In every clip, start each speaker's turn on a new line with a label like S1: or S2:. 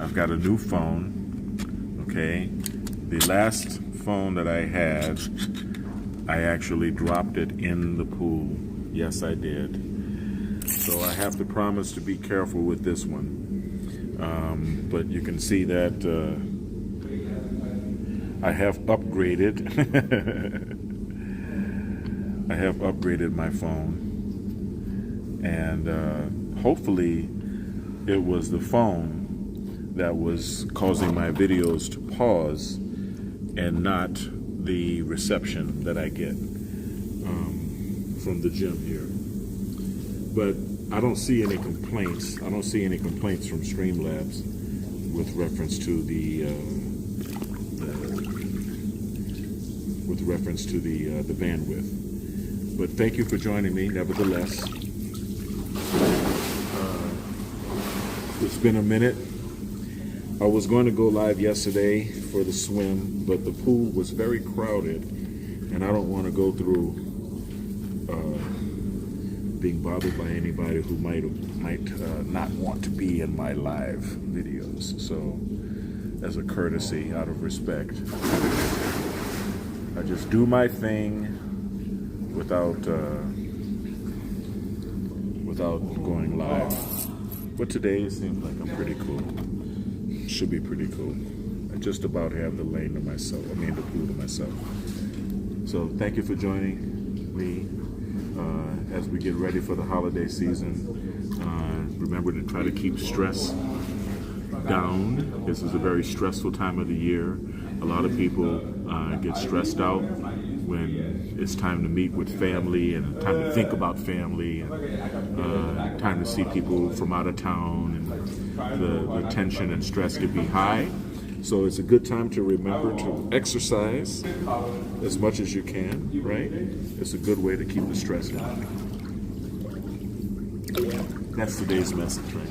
S1: I've got a new phone, okay? The last phone that I had, I actually dropped it in the pool. Yes, I did. So I have to promise to be careful with this one. But you can see that I have upgraded. I have upgraded my phone. And hopefully it was the phone that was causing my videos to pause and not the reception that I get from the gym here. But I don't see any complaints. I don't see any complaints from Streamlabs with reference to the bandwidth. But thank you for joining me, nevertheless. It's been a minute. I was going to go live yesterday for the swim, but the pool was very crowded, and I don't want to go through being bothered by anybody who might not want to be in my live videos. So, as a courtesy, out of respect, I just do my thing without going live. But today seems like I'm pretty cool. Should be pretty cool. I just about have the lane to myself. I mean the pool to myself. So thank you for joining me as we get ready for the holiday season. Remember to try to keep stress down. This is a very stressful time of the year. A lot of people get stressed out when it's time to meet with family and time to think about family and time to see people from out of town, and the tension and stress can be high. So it's a good time to remember to exercise as much as you can, right? It's a good way to keep the stress down. That's today's message, right?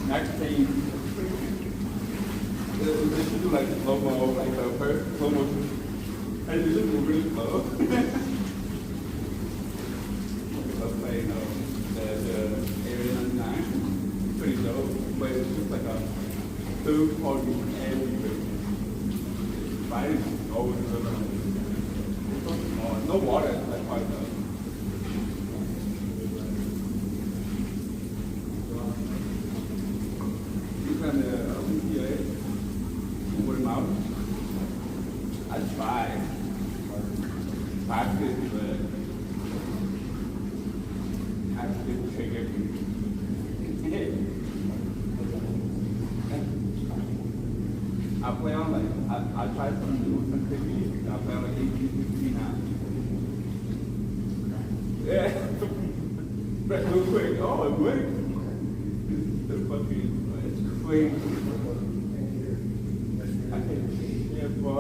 S2: Next thing, they should do like slow-mo, like the first slow motion, and you just move really slow. Let's play, the Area 99, pretty dope, but it's just like a third party everywhere. Fighting over the river. No water at that part though. And UPA, put him out. I tried. 550, but I didn't shake everything. I play on like, I tried some new, some 50, I play on like 18, 15 now. Yeah. But real quick, oh, it worked. The fucking. Wait. Yeah, bro.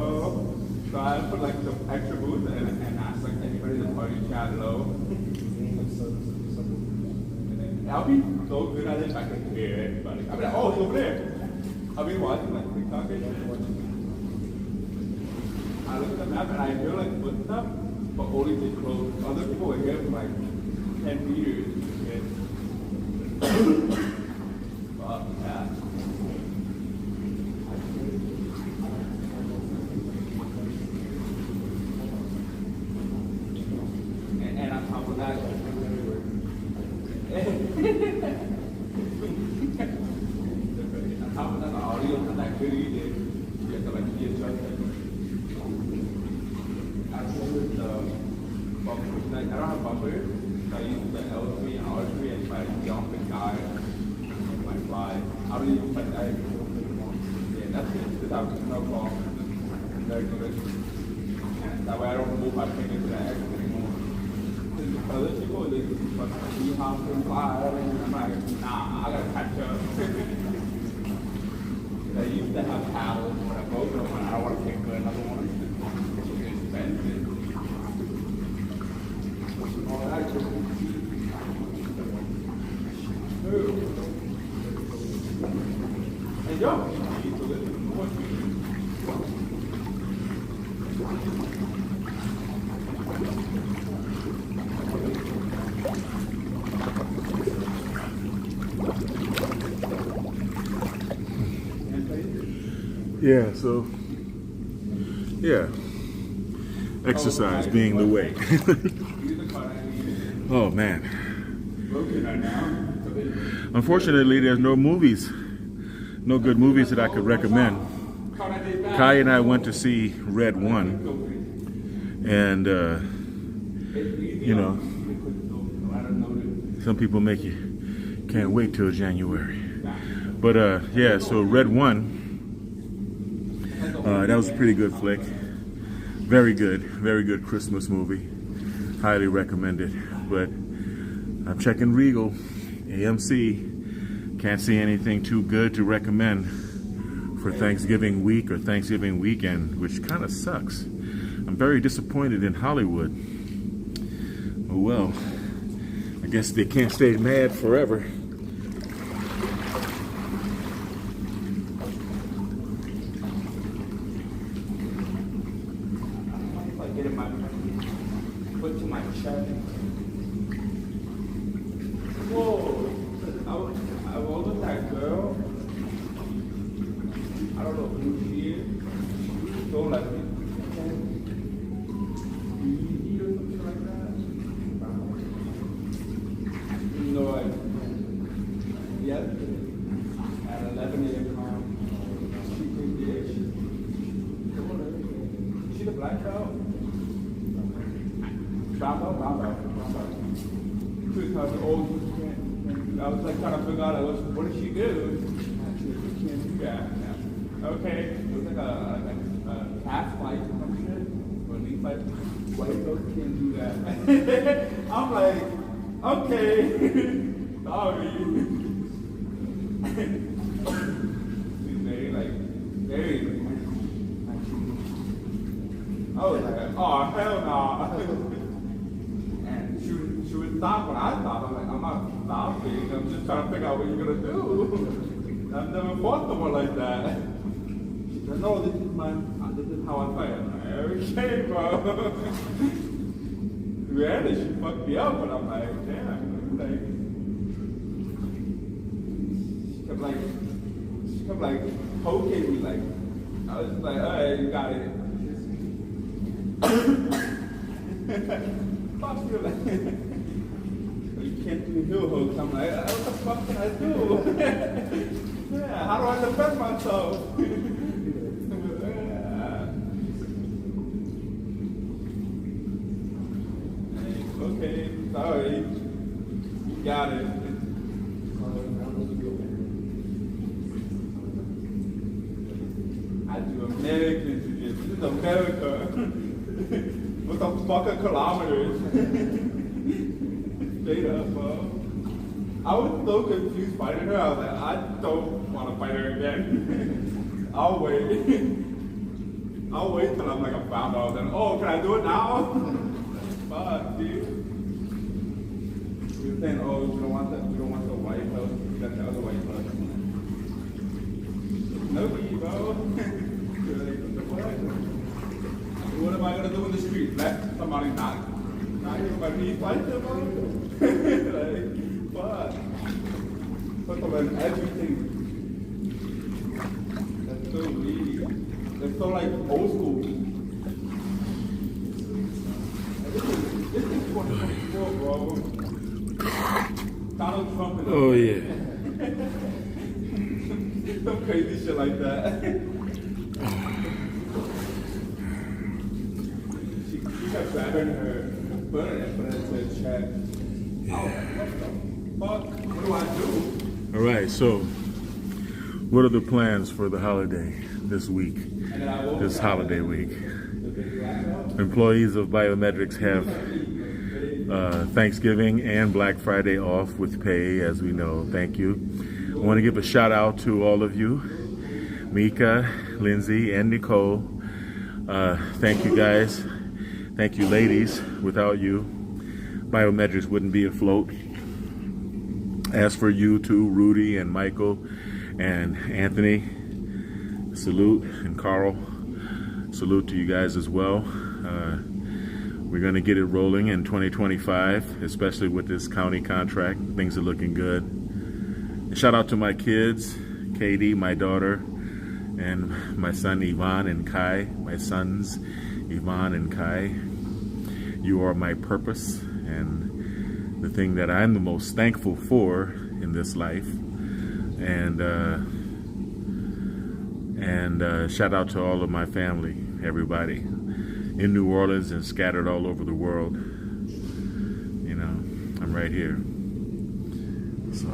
S2: So I put like some extra boost and asked like anybody in the party chat low. I'll be so good at it, I can hear everybody. I'll be like, oh, he's over there. I'll be watching like TikTok and I look at the map and I hear like footsteps, but only this close. Other people are here for like 10 meters. Fuck that. And on top of that, on top of that, the audio is not good either. You have to like readjust it. I told the bumper, like, I don't have bumpers, so I use the L3 and R3 and try to jump and dive and like fly. I don't even like that. Yeah, that's it. Without no fall. Very good. And that way I don't move my finger to the X anymore. Other people, they just fucking see how to fly, and I'm like, nah, I gotta catch up. I used to have paddles when I boat them when I
S1: Yeah, so, yeah. Exercise being the way. Oh, man. Unfortunately, there's no movies, no good movies that I could recommend. Kai and I went to see Red One, and, you know, some people make you can't wait till January. But, yeah, so Red One, that was a pretty good flick. Very good Christmas movie. Highly recommended. But I'm checking Regal, AMC. Can't see anything too good to recommend for Thanksgiving week or Thanksgiving weekend, which kind of sucks. I'm very disappointed in Hollywood. Oh well, I guess they can't stay mad forever.
S2: Getting my foot to my chest. Whoa! I was with that girl. I don't know who she is. She told like me, do you eat or something like that? You know, like yesterday at 11 a.m. She came there. She the black belt. Brown belt. Because the old I was like trying to figure out what did she do? She can't do that. Okay, it was like a calf fight or some shit, or knee fight. White folks can't do that. I'm like, okay, sorry. She's very. I was like, oh hell no. And she would stop when I stop. I'm like, I'm not stopping. I'm just trying to figure out what you're gonna do. I've never fought someone like that. She said, no, this is how I fight. I'm like, okay, bro. Really, she fucked me up, but I'm like, damn. She kept like poking me, like I was just like, alright, you got it. Fuck you, like, you can't do heel hooks. I'm like, what the fuck can I do? Yeah, how do I defend myself? Okay, sorry. You got it. I do American Jiu-Jitsu. This is America. With some fucking kilometers. Straight up, bro. I was so confused fighting her. I was like, I don't want to fight her again. I'll wait. I'll wait till I'm like a found out. Then, oh, can I do it now? Fuck, dude. You're saying, oh, you don't want the white belt. You got the other white belt. No, bro. You're like, what? What am I gonna do in the street? Let somebody not even my knee fight them, bro? Like, fuck. Put them in everything. That's so needy. That's so like old school. This is 2024, bro. Donald Trump is
S1: Oh yeah.
S2: some crazy shit like that. She kept grabbing her foot and put it into her chest. I was like, what the fuck? What do I do?
S1: All right, so what are the plans for the holiday this week, this holiday week? Employees of Biometrics have Thanksgiving and Black Friday off with pay, as we know. Thank you. I want to give a shout out to all of you, Mika, Lindsay, and Nicole. Thank you guys. Thank you ladies. Without you, Biometrics wouldn't be afloat. As for you two, Rudy and Michael and Anthony, salute, and Carl, salute to you guys as well. We're going to get it rolling in 2025, especially with this county contract. Things are looking good. And shout out to my kids, Katie, my daughter, and my son Yvonne and Kai. My sons Yvonne and Kai. You are my purpose and the thing that I'm the most thankful for in this life. And shout out to all of my family, everybody in New Orleans and scattered all over the world. You know, I'm right here. So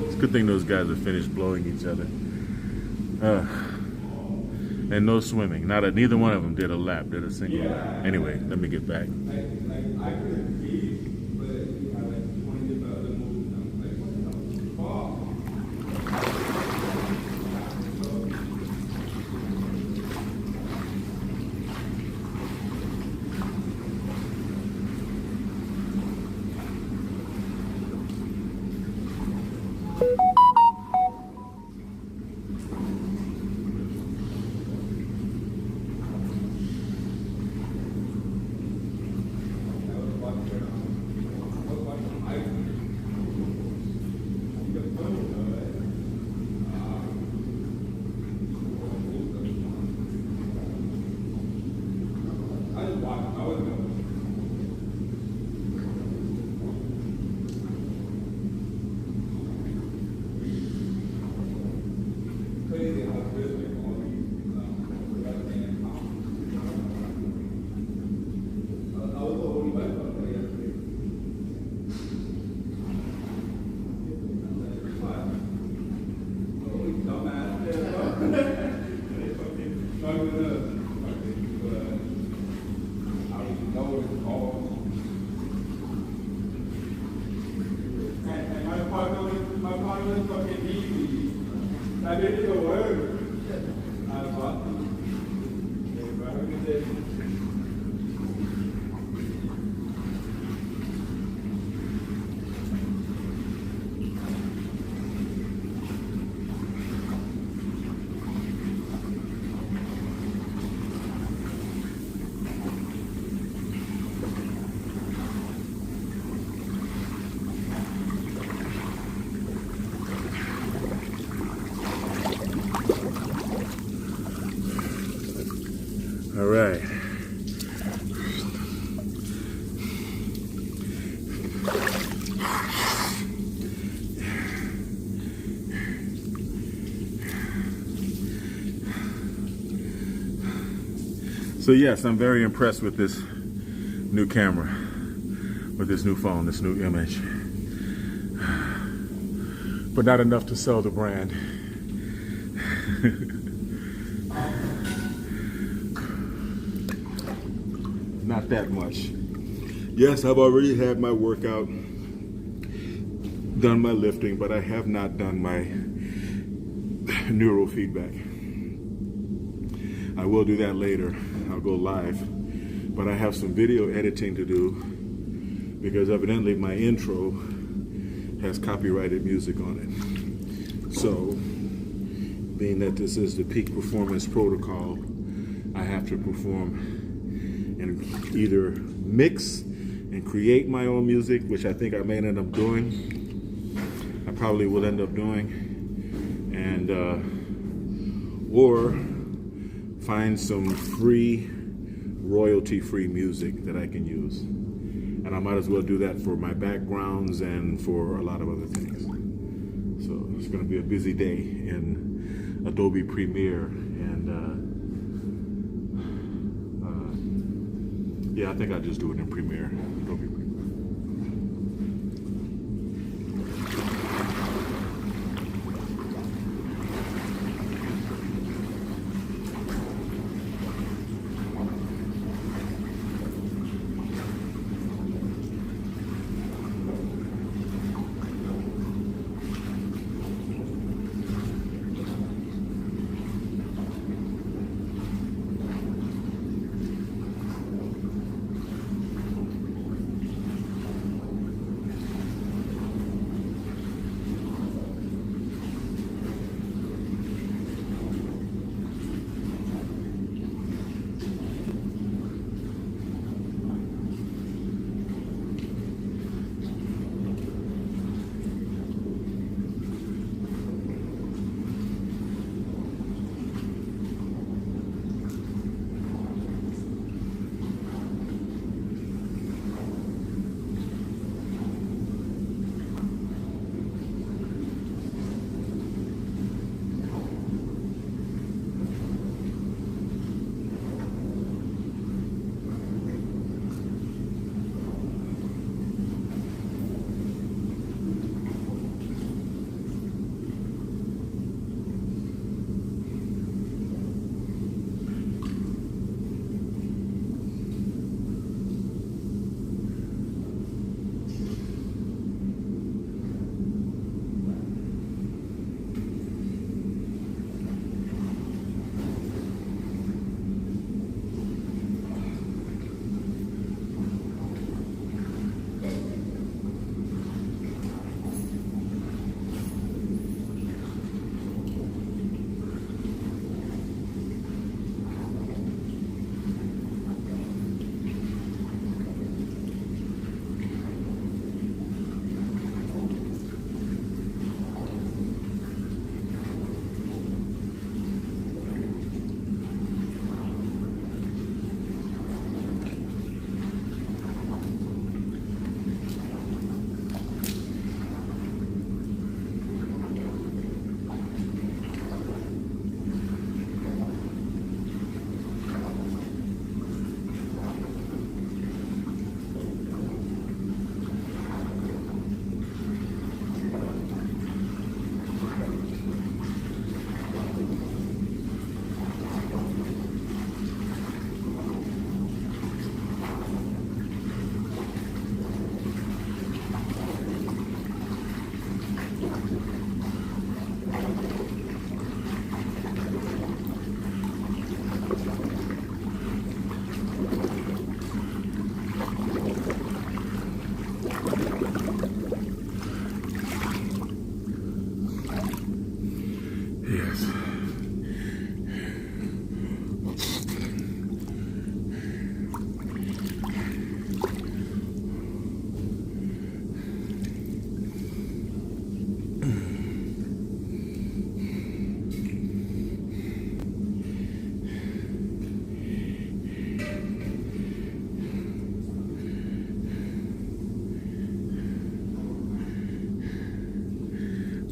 S1: it's a good thing those guys are finished blowing each other. And no swimming. Neither one of them did a lap, did a single lap. Anyway, let me get back.
S2: I couldn't breathe, but you have 20 different other moves. I'm like, what
S1: All right. So yes, I'm very impressed with this new camera, with this new phone, this new image. But not enough to sell the brand. Not that much. Yes, I've already had my workout, done my lifting, but I have not done my neurofeedback. I will do that later. I'll go live. But I have some video editing to do because evidently my intro has copyrighted music on it. So, being that this is the peak performance protocol, I have to perform and either mix and create my own music, which I think I may end up doing. I probably will end up doing, and or find some free, royalty-free music that I can use. And I might as well do that for my backgrounds and for a lot of other things. So it's going to be a busy day in Adobe Premiere, and yeah, I think I'll just do it in Premiere, Adobe Premiere.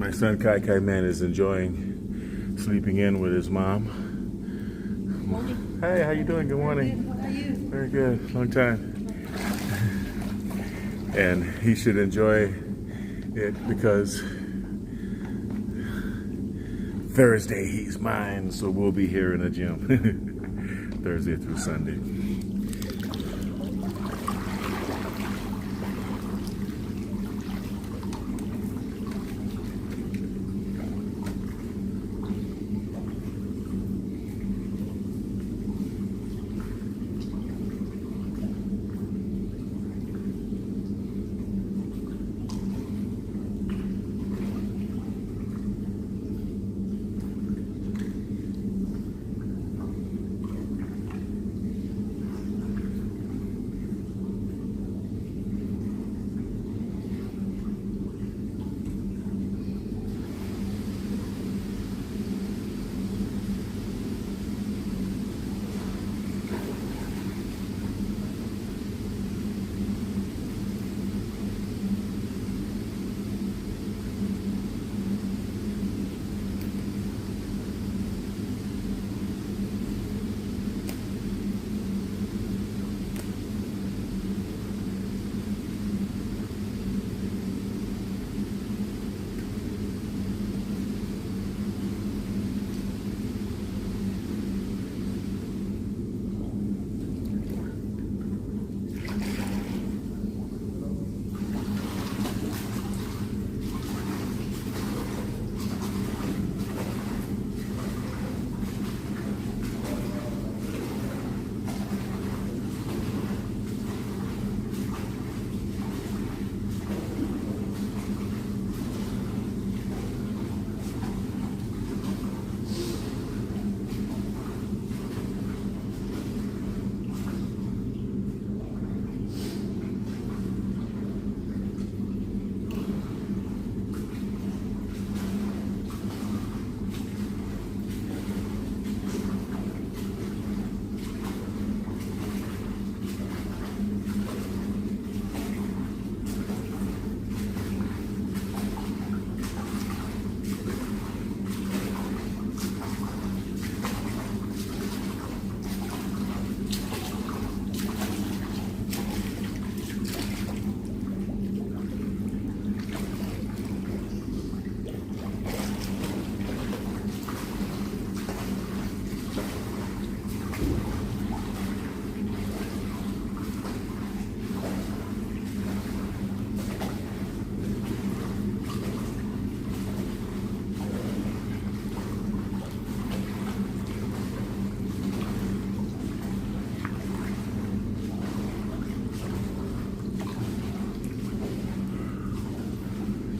S1: My son Kai Kai Man is enjoying sleeping in with his mom.
S3: Morning.
S1: Hey, how you doing? Good morning.
S3: Good. How are you?
S1: Very good. Long time. And he should enjoy it because Thursday he's mine, so we'll be here in the gym Thursday through Sunday.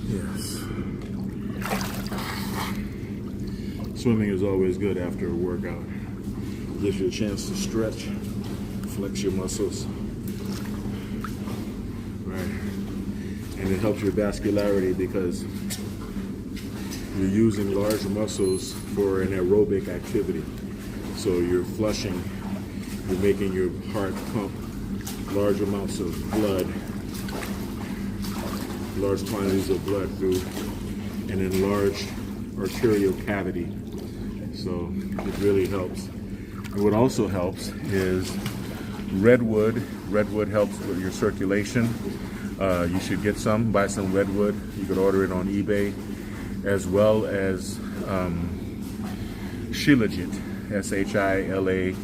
S1: Yes. Swimming is always good after a workout. Gives you a chance to stretch, flex your muscles. Right. And it helps your vascularity because you're using large muscles for an aerobic activity. So you're flushing, you're making your heart pump large amounts of blood, large quantities of blood through an enlarged arterial cavity. So it really helps. And what also helps is redwood. Redwood helps with your circulation. You should get some, buy some redwood. You could order it on eBay, as well as Shilajit, Shilajit,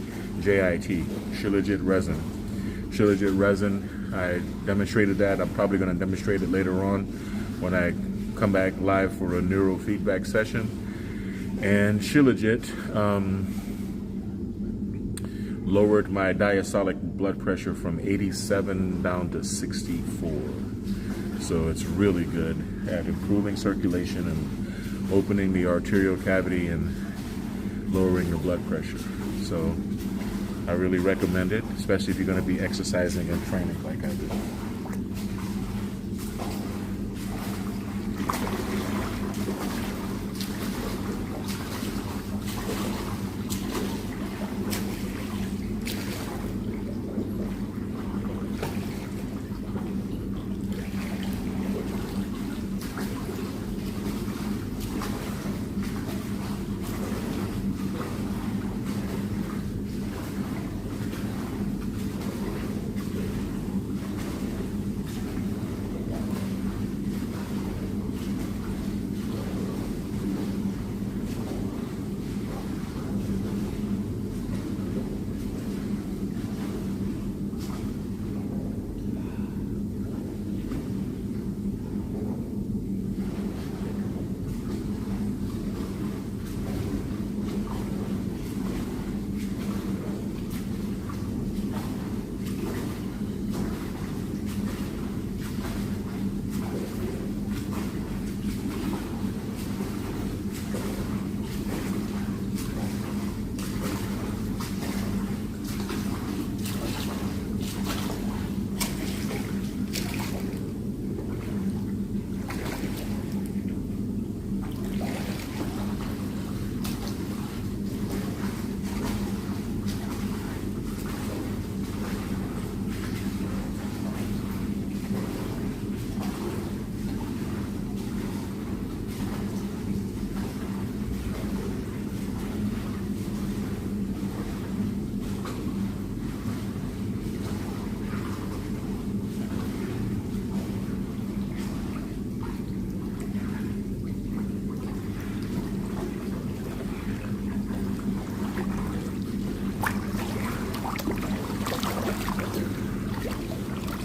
S1: Shilajit resin. Shilajit resin, I demonstrated that. I'm probably going to demonstrate it later on when I come back live for a neurofeedback session. And Shilajit lowered my diastolic blood pressure from 87 down to 64. So it's really good at improving circulation and opening the arterial cavity and lowering your blood pressure. So I really recommend it, especially if you're going to be exercising and training like I do.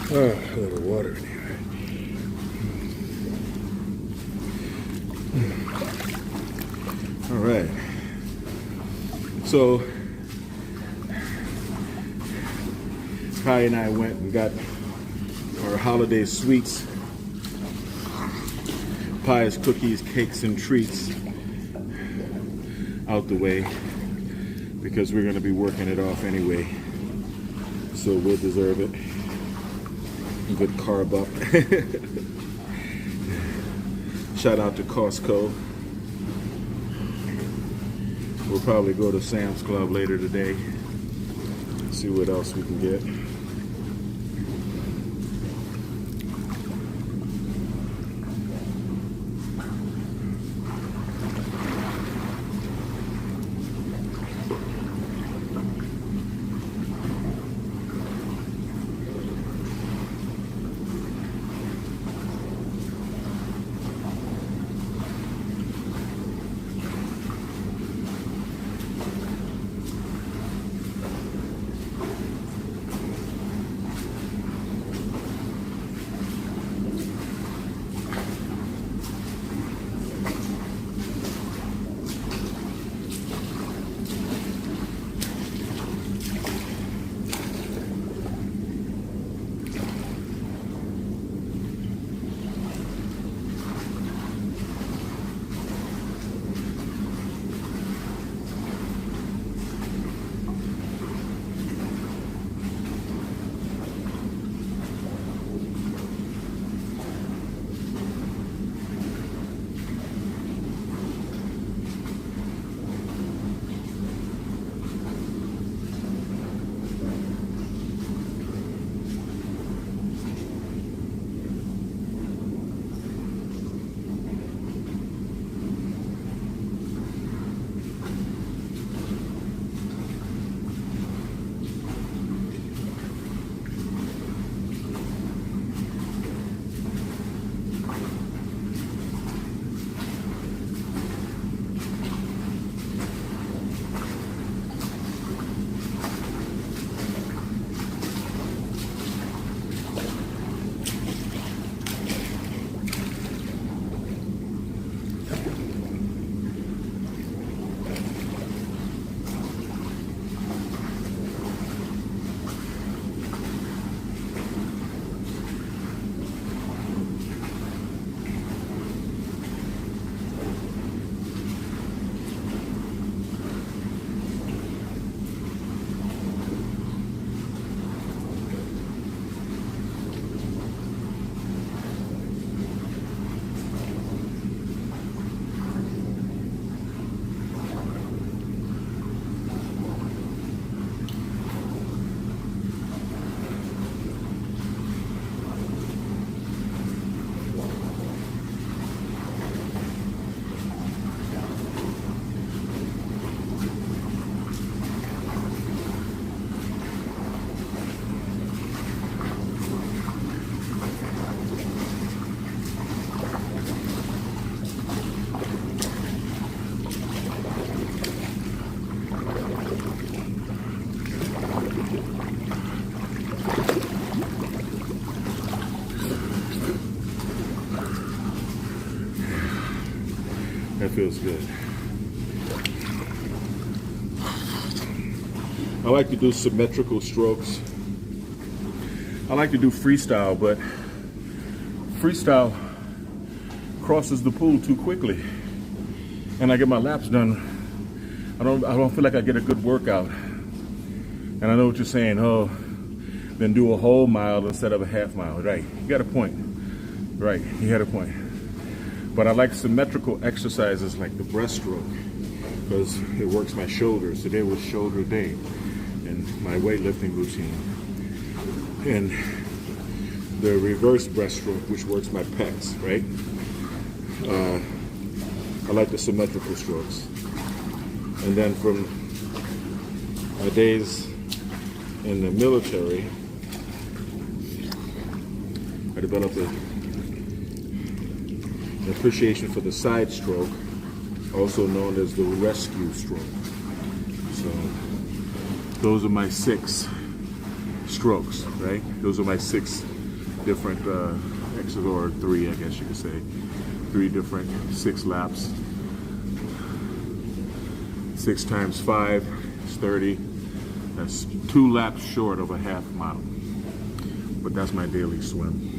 S1: A little water in here. All right. So, Kai and I went and got our holiday sweets, pies, cookies, cakes, and treats out the way because we're going to be working it off anyway. So we'll deserve it. Good carb up. Shout out to Costco. We'll probably go to Sam's Club later today. See what else we can get. That feels good. I like to do symmetrical strokes. I like to do freestyle, but freestyle crosses the pool too quickly. And I get my laps done. I don't feel like I get a good workout. And I know what you're saying, oh, then do a whole mile instead of a half mile. Right, you got a point. Right, you had a point. But I like symmetrical exercises like the breaststroke because it works my shoulders. Today was shoulder day in my weightlifting routine. And the reverse breaststroke, which works my pecs, right? I like the symmetrical strokes. And then from my days in the military, I developed an appreciation for the side stroke, also known as the rescue stroke. So those are my 6 strokes, right? Those are my 6 different exercises, or 3, I guess you could say. 3 different 6 laps. 6 times 5 is 30. That's 2 laps short of a half mile. But that's my daily swim.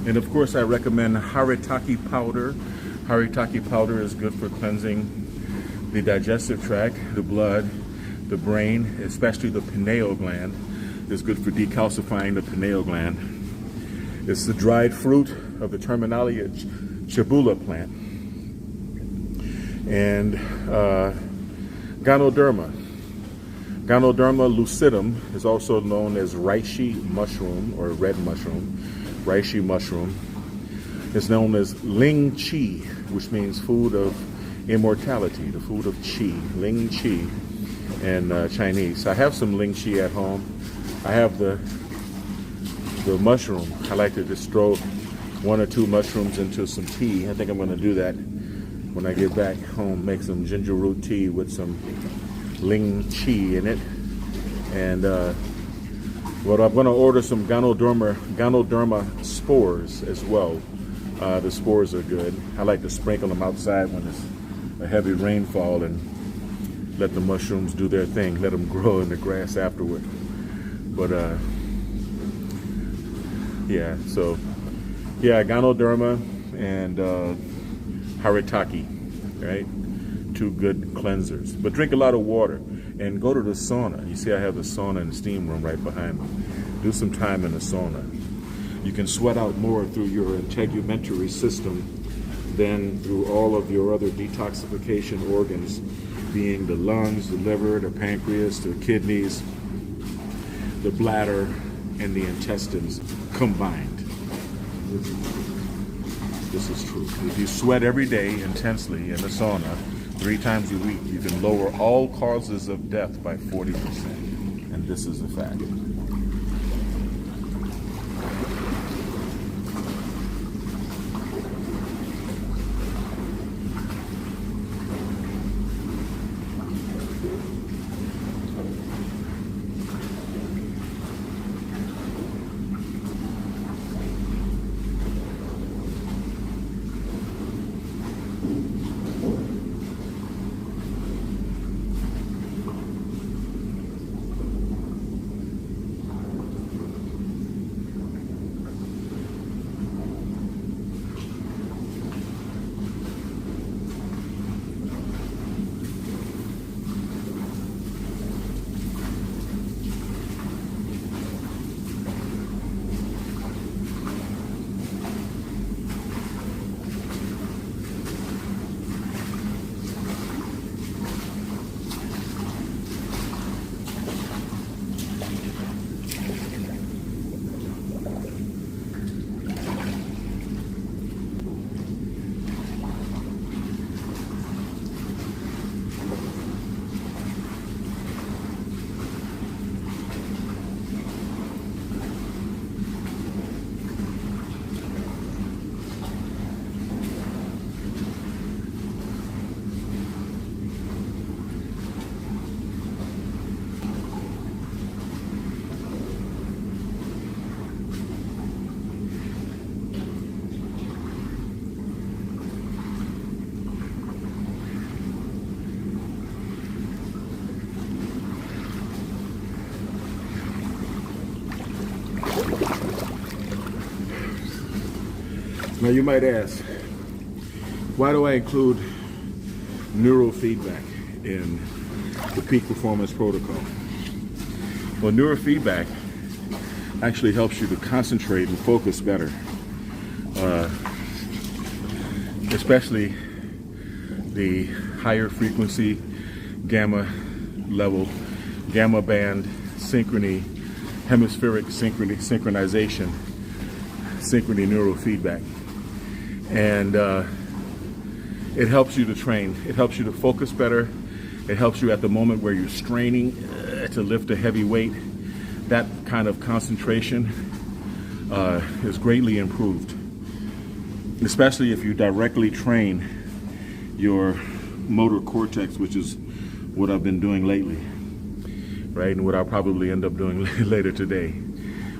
S1: And of course, I recommend Haritaki powder. Haritaki powder is good for cleansing the digestive tract, the blood, the brain, especially the pineal gland. It's good for decalcifying the pineal gland. It's the dried fruit of the Terminalia chabula plant. And Ganoderma. Ganoderma lucidum is also known as reishi mushroom or red mushroom. Reishi mushroom. It's known as Ling Qi, which means food of immortality, the food of Qi, Ling Qi in Chinese. I have some Ling Qi at home. I have the mushroom. I like to just throw 1 or 2 mushrooms into some tea. I think I'm going to do that when I get back home. Make some ginger root tea with some Ling Qi in it. And well, I'm going to order some Ganoderma spores as well. The spores are good. I like to sprinkle them outside when it's a heavy rainfall and let the mushrooms do their thing. Let them grow in the grass afterward. But yeah, so yeah, Ganoderma and Haritaki, right? 2 good cleansers. But drink a lot of water and go to the sauna. You see I have the sauna and steam room right behind me. Do some time in the sauna. You can sweat out more through your integumentary system than through all of your other detoxification organs, being the lungs, the liver, the pancreas, the kidneys, the bladder, and the intestines combined. This is true. If you sweat every day intensely in the sauna 3 times a week, you can lower all causes of death by 40%. And this is a fact. Now you might ask, why do I include neurofeedback in the peak performance protocol? Well, neurofeedback actually helps you to concentrate and focus better, especially the higher frequency gamma level, gamma band synchrony, hemispheric synchronization, synchrony neurofeedback. And it helps you to train. It helps you to focus better. It helps you at the moment where you're straining to lift a heavy weight. That kind of concentration is greatly improved, especially if you directly train your motor cortex, which is what I've been doing lately, right? And what I'll probably end up doing later today.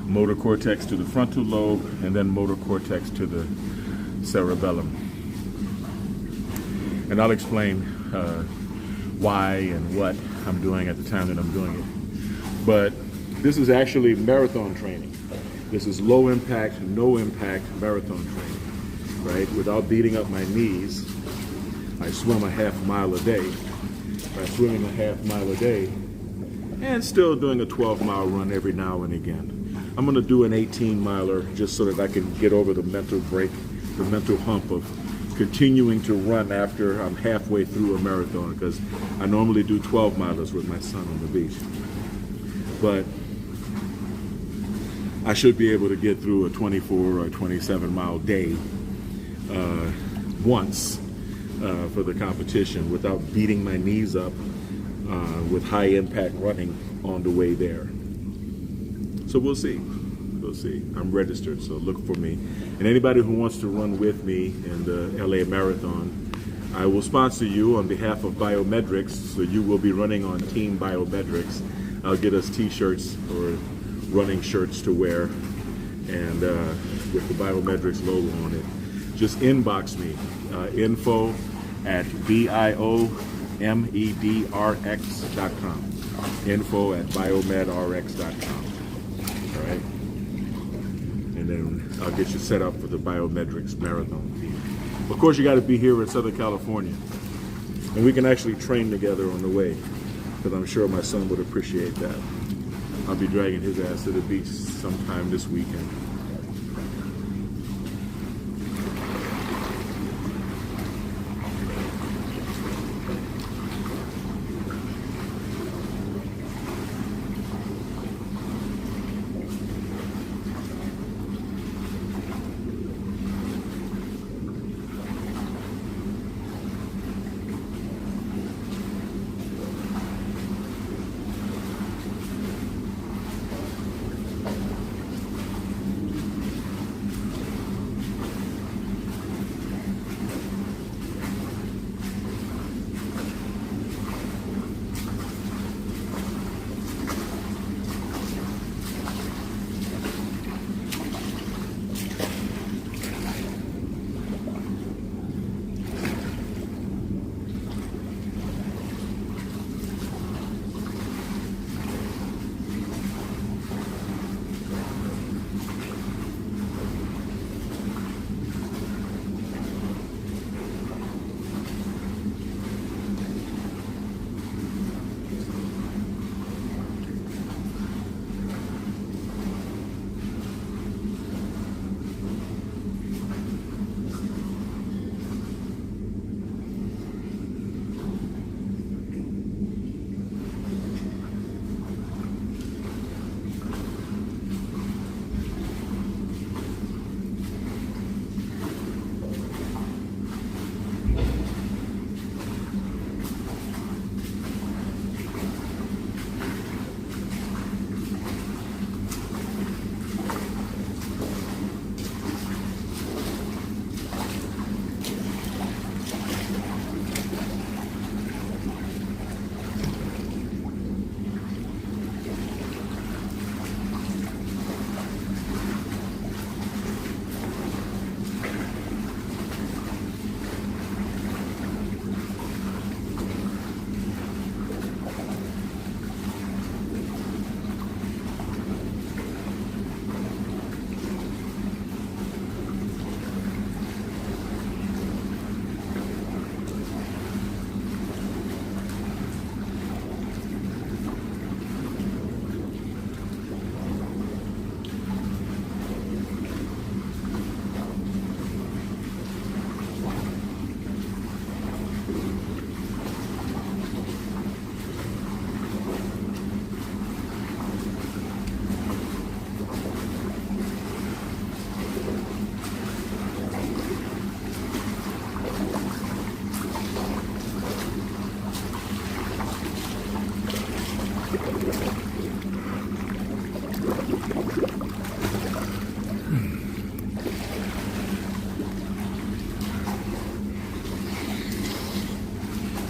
S1: Motor cortex to the frontal lobe, and then motor cortex to the cerebellum. And I'll explain why and what I'm doing at the time that I'm doing it. But this is actually marathon training. This is low impact, no impact marathon training, right? Without beating up my knees, I swim a half mile a day. By swimming a half mile a day, and still doing a 12-mile run every now and again. I'm gonna do an 18-miler just so that I can get over the mental break, the mental hump of continuing to run after I'm halfway through a marathon, because I normally do 12-milers with my son on the beach. But I should be able to get through a 24 or 27-mile day once for the competition without beating my knees up with high impact running on the way there. So we'll see. We'll see. I'm registered, so look for me. And anybody who wants to run with me in the LA Marathon, I will sponsor you on behalf of Biometrics, so you will be running on Team Biometrics. I'll get us t-shirts or running shirts to wear, and with the Biometrics logo on it. Just inbox me, info at biomedrx.com. Info at biomedrx.com. All right? And then I'll get you set up for the Biometrics Marathon team. Of course, you got to be here in Southern California. And we can actually train together on the way, because I'm sure my son would appreciate that. I'll be dragging his ass to the beach sometime this weekend.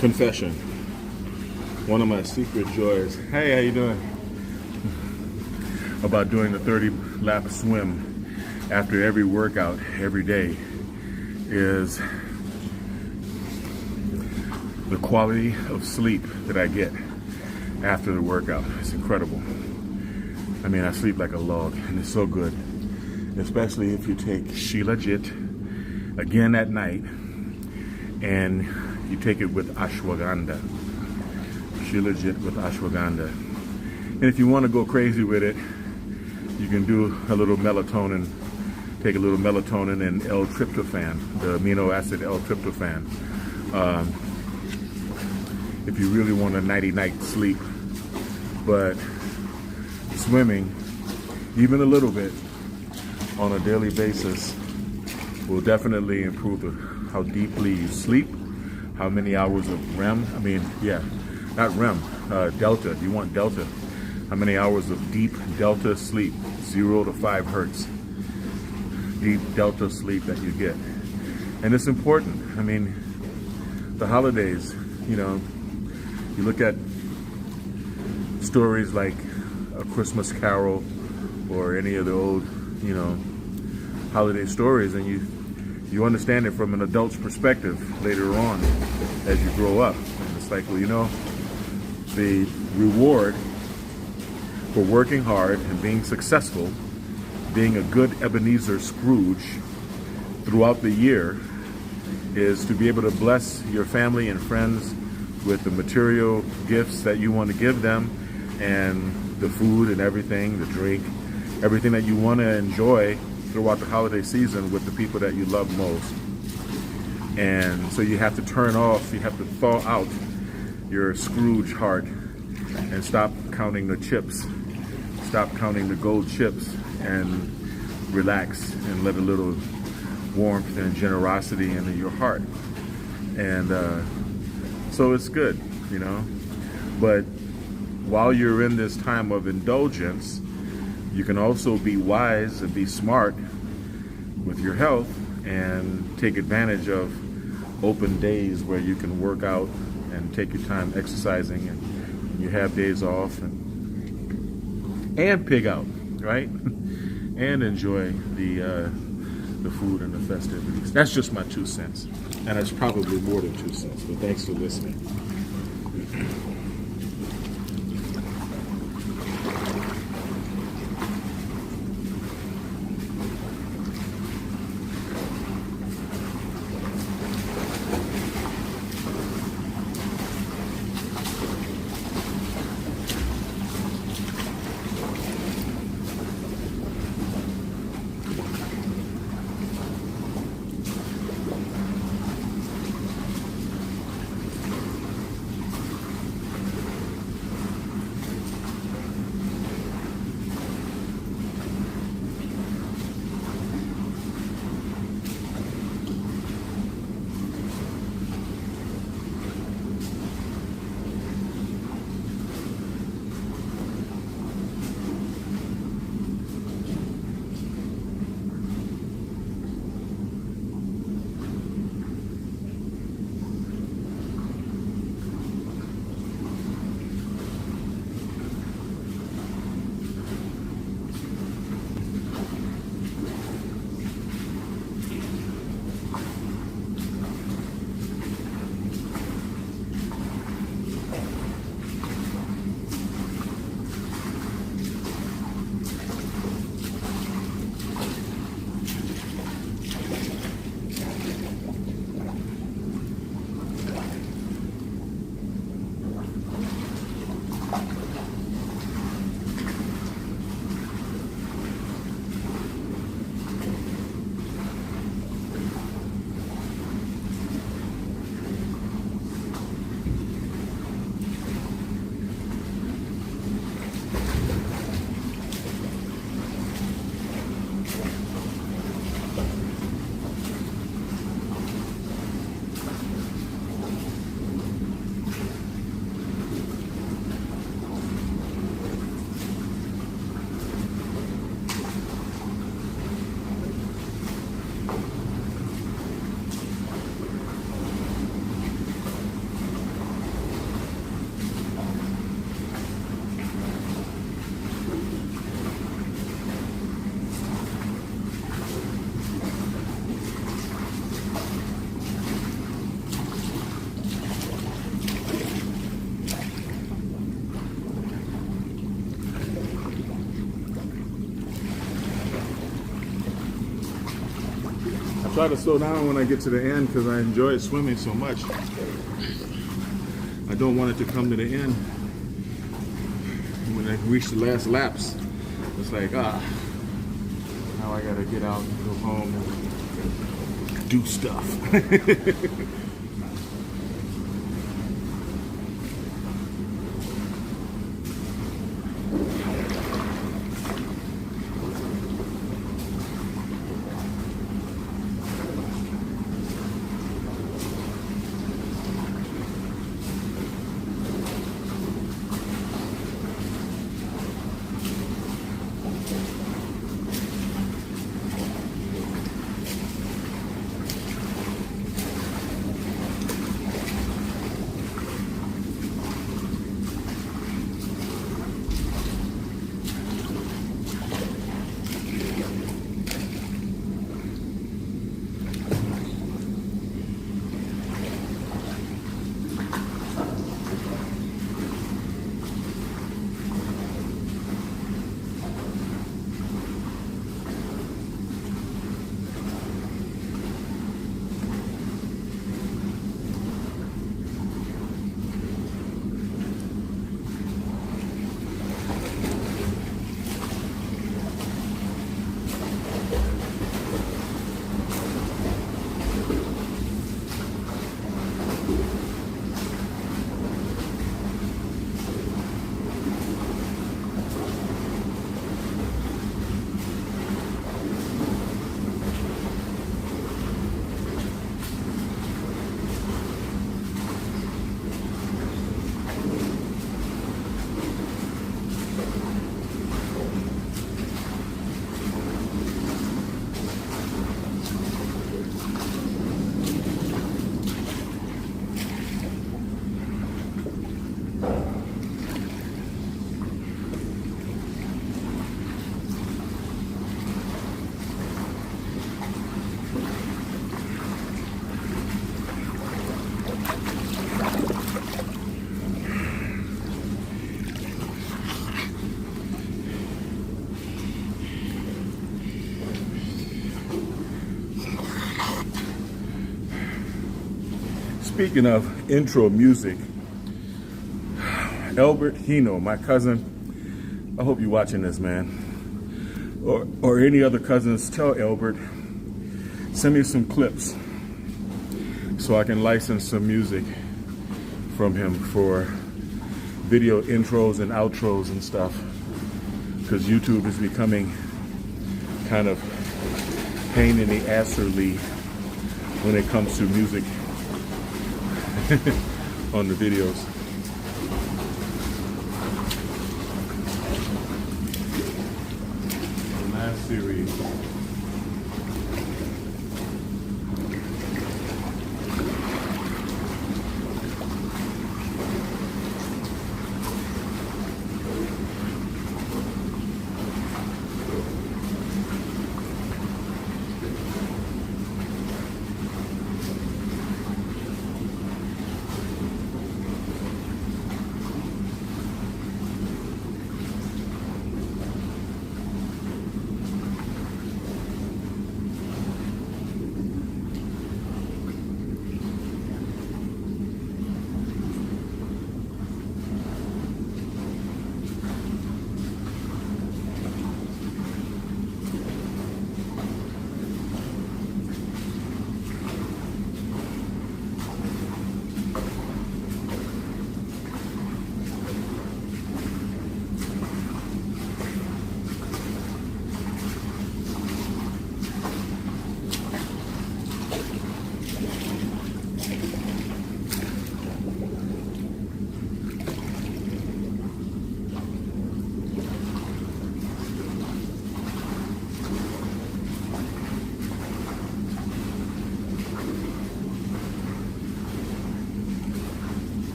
S1: Confession. One of my secret joys. Hey, how you doing? About doing the 30-lap swim after every workout every day is the quality of sleep that I get after the workout. It's incredible. I mean, I sleep like a log, and it's so good. Especially if you take Shilajit again at night, and you take it with ashwagandha. Shilajit with ashwagandha. And if you want to go crazy with it, you can do a little melatonin. Take a little melatonin and L-tryptophan, the amino acid L-tryptophan. If you really want a nighty-night sleep. But swimming, even a little bit, on a daily basis will definitely improve how deeply you sleep, how many hours of REM, not REM, delta, you want delta. How many hours of deep delta sleep, 0 to 5 hertz, deep delta sleep that you get. And it's important. I mean, the holidays, you look at stories like A Christmas Carol or any of the old, holiday stories, and you understand it from an adult's perspective later on as you grow up. And it's like, the reward for working hard and being successful, being a good Ebenezer Scrooge throughout the year, is to be able to bless your family and friends with the material gifts that you want to give them, and the food and everything, the drink, everything that you want to enjoy throughout the holiday season with the people that you love most. And so you have to you have to thaw out your Scrooge heart and stop counting the chips. Stop counting the gold chips and relax and let a little warmth and generosity into your heart. And so it's good, But while you're in this time of indulgence, you can also be wise and be smart with your health and take advantage of open days where you can work out and take your time exercising, and you have days off and pig out, right? And enjoy the food and the festivities. That's just my 2 cents. And it's probably more than 2 cents, but thanks for listening. try to slow down when I get to the end because I enjoy swimming so much. I don't want it to come to the end. When I reach the last laps, it's like, now I gotta get out and go home and do stuff. Speaking of intro music, Albert Hino, my cousin, I hope you're watching this, man. Or any other cousins, tell Albert, send me some clips so I can license some music from him for video intros and outros and stuff. Because YouTube is becoming kind of pain in the asserly when it comes to music on the videos. The last series.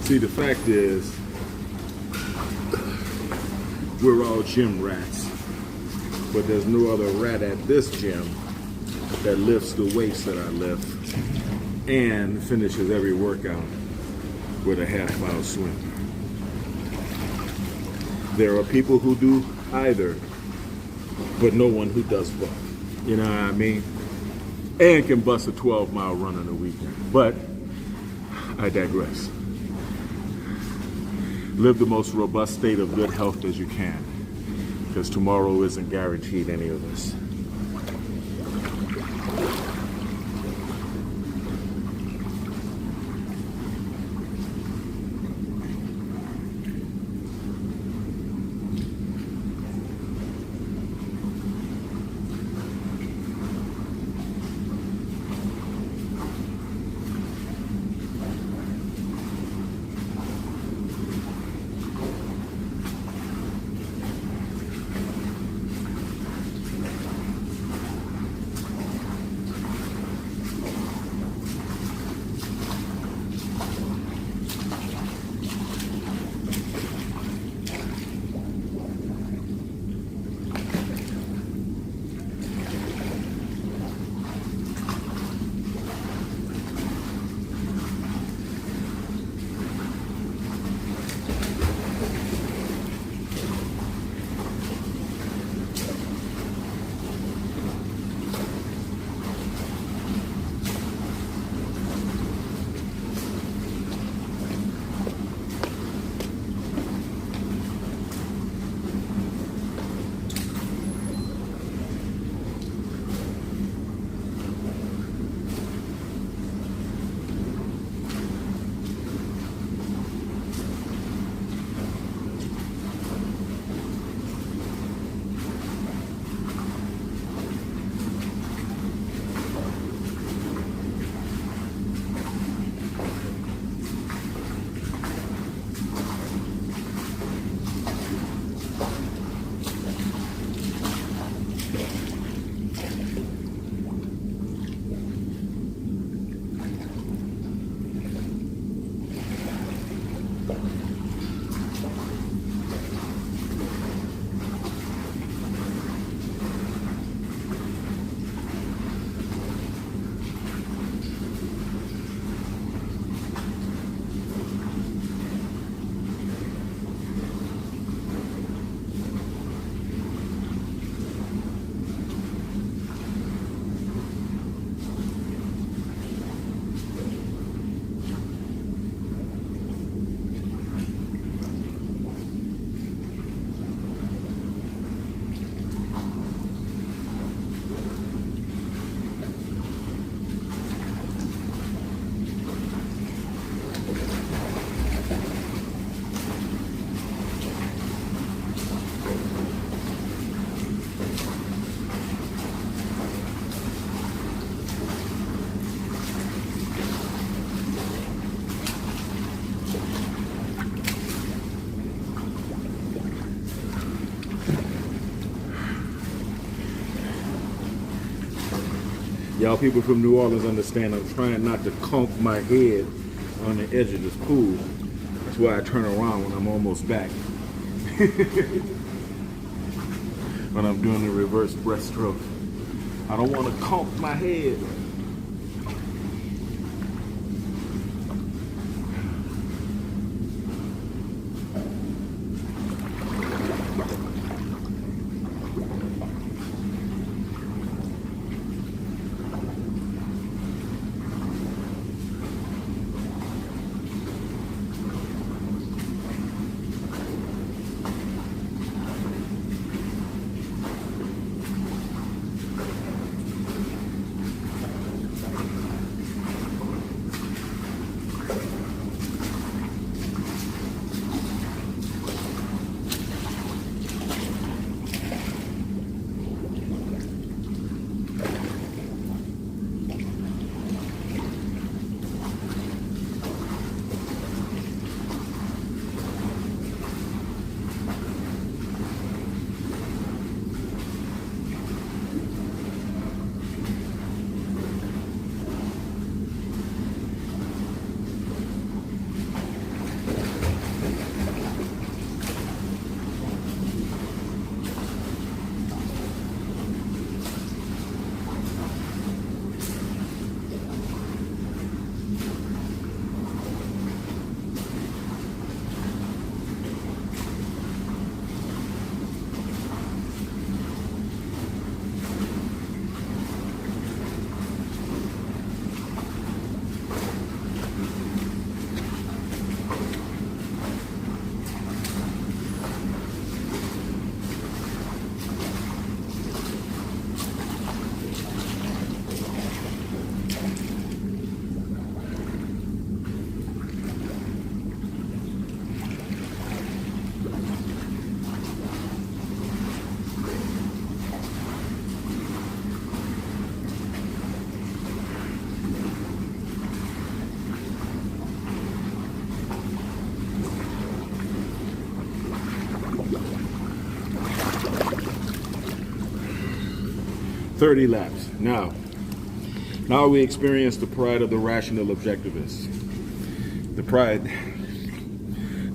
S1: See, the fact is, we're all gym rats, but there's no other rat at this gym that lifts the weights that I lift and finishes every workout with a half-mile swim. There are people who do either, but no one who does both. You know what I mean? And can bust a 12-mile run on a weekend. But I digress. Live the most robust state of good health as you can, because tomorrow isn't guaranteed any of us. Y'all people from New Orleans understand I'm trying not to conk my head on the edge of this pool. That's why I turn around when I'm almost back. When I'm doing the reverse breaststroke. I don't want to conk my head. 30 laps. Now we experience the pride of the rational objectivist. The pride,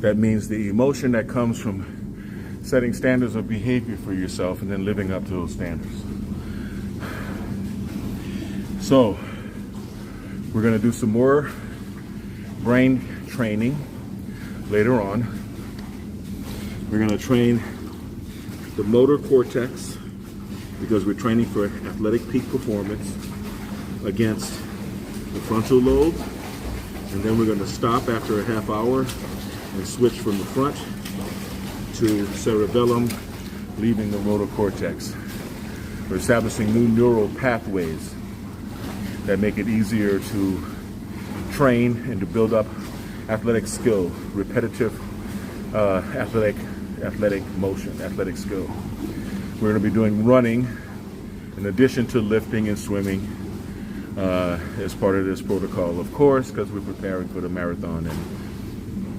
S1: that means the emotion that comes from setting standards of behavior for yourself and then living up to those standards. So, we're going to do some more brain training later on. We're going to train the motor cortex because we're training for athletic peak performance against the frontal lobe. And then we're going to stop after a half hour and switch from the front to cerebellum, leaving the motor cortex. We're establishing new neural pathways that make it easier to train and to build up athletic skill, repetitive athletic motion, athletic skill. We're going to be doing running in addition to lifting and swimming as part of this protocol, of course, because we're preparing for the marathon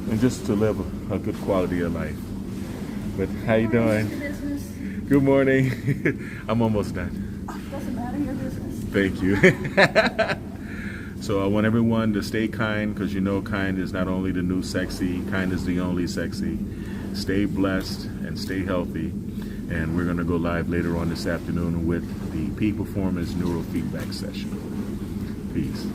S1: and just to live a good quality of life. But how you doing? Good morning. I'm almost done.
S3: Doesn't matter, your business.
S1: Thank you. So I want everyone to stay kind, because you know kind is not only the new sexy, kind is the only sexy. Stay blessed and stay healthy. And we're going to go live later on this afternoon with the Peak Performance Neurofeedback session. Peace.